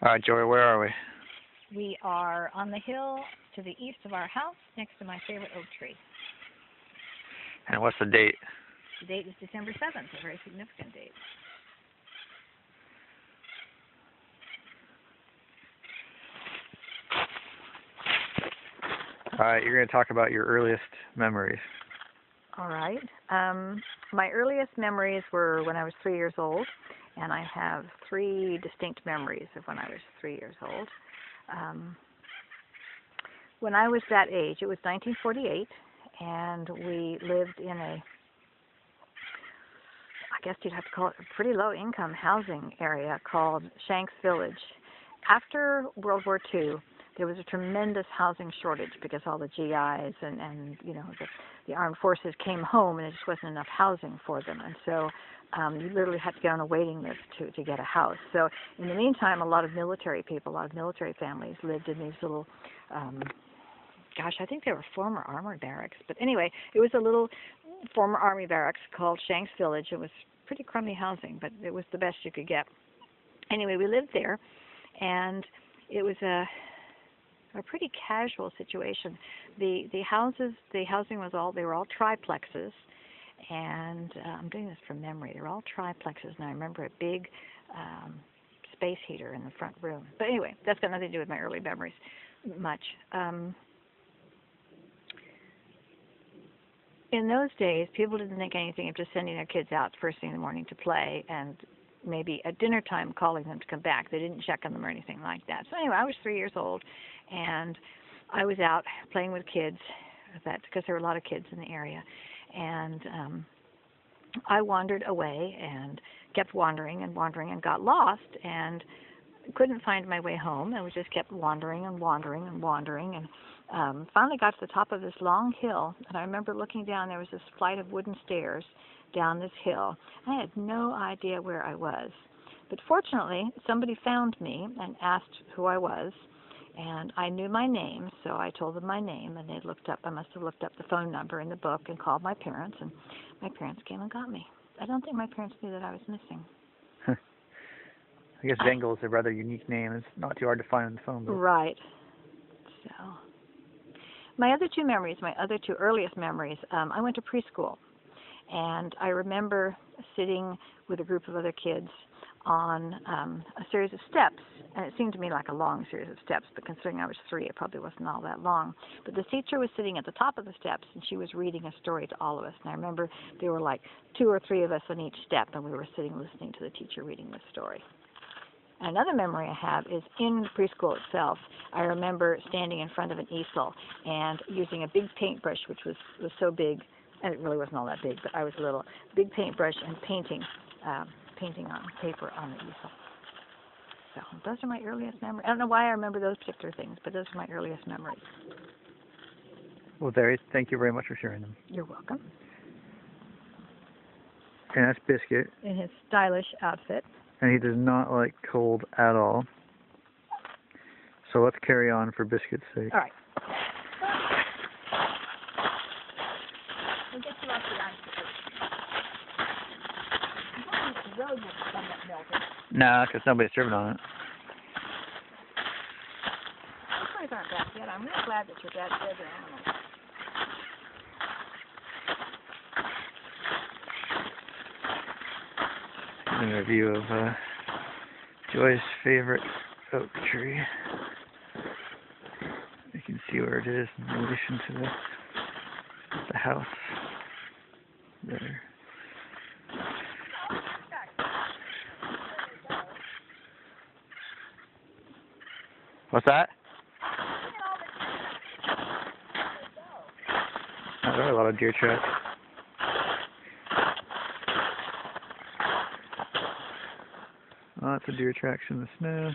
All right, Joey, where are we? We are on the hill to the east of our house, next to my favorite oak tree. And what's the date? The date is December 7th, a very significant date. All right, you're going to talk about your earliest memories. All right. My earliest memories were when I was 3 years old, and I have three distinct memories of when I was 3 years old. When I was that age, it was 1948, and we lived in I guess you'd have to call it a pretty low-income housing area called Shanks Village. After World War II, there was a tremendous housing shortage because all the GIs and you know, the armed forces came home, and there just wasn't enough housing for them. And so you literally had to get on a waiting list to get a house. So in the meantime, a lot of military people, a lot of military families lived in these little, gosh, I think they were former armored barracks. But anyway, it was a little former army barracks called Shanks Village. It was pretty crummy housing, but it was the best you could get. Anyway, we lived there, and it was a pretty casual situation. The housing was all, they were all triplexes, and I'm doing this from memory. They were all triplexes, and I remember a big space heater in the front room. But anyway, that's got nothing to do with my early memories much. In those days, people didn't think anything of just sending their kids out first thing in the morning to play, and maybe at dinner time calling them to come back. They didn't check on them or anything like that. So anyway, I was 3 years old, and I was out playing with kids, because there were a lot of kids in the area, and I wandered away and kept wandering and wandering and got lost and couldn't find my way home, and we just kept wandering and wandering and wandering, and finally got to the top of this long hill, and I remember looking down. There was this flight of wooden stairs down this hill. I had no idea where I was, but fortunately somebody found me and asked who I was, and I knew my name, so I told them my name, and they looked up, I must have looked up the phone number in the book and called my parents, and my parents came and got me. I don't think my parents knew that I was missing. I guess Bengal is a rather unique name. It's not too hard to find in the phone book. Right. So my other two memories, my other two earliest memories, I went to preschool. And I remember sitting with a group of other kids on a series of steps, and it seemed to me like a long series of steps, but considering I was 3, it probably wasn't all that long. But the teacher was sitting at the top of the steps, and she was reading a story to all of us. And I remember there were like 2 or 3 of us on each step, and we were sitting listening to the teacher reading the story. Another memory I have is in preschool itself. I remember standing in front of an easel and using a big paintbrush, which was so big, and it really wasn't all that big, but I was little, big paintbrush and painting on paper on the easel. So those are my earliest memories. I don't know why I remember those particular things, but those are my earliest memories. Well, Terry, thank you very much for sharing them. You're welcome. And that's Biscuit. In his stylish outfit. And he does not like cold at all. So let's carry on for Biscuit's sake. All right. We'll get you off the ice. The road was somewhat melted. Nah, because nobody's serving on it. The toys aren't back yet. I'm really glad that your dad fed your animals. In a view of Joy's favorite oak tree. You can see where it is in relation to the house there. What's that? Oh, there are a lot of deer tracks. Lots of deer tracks in the snow.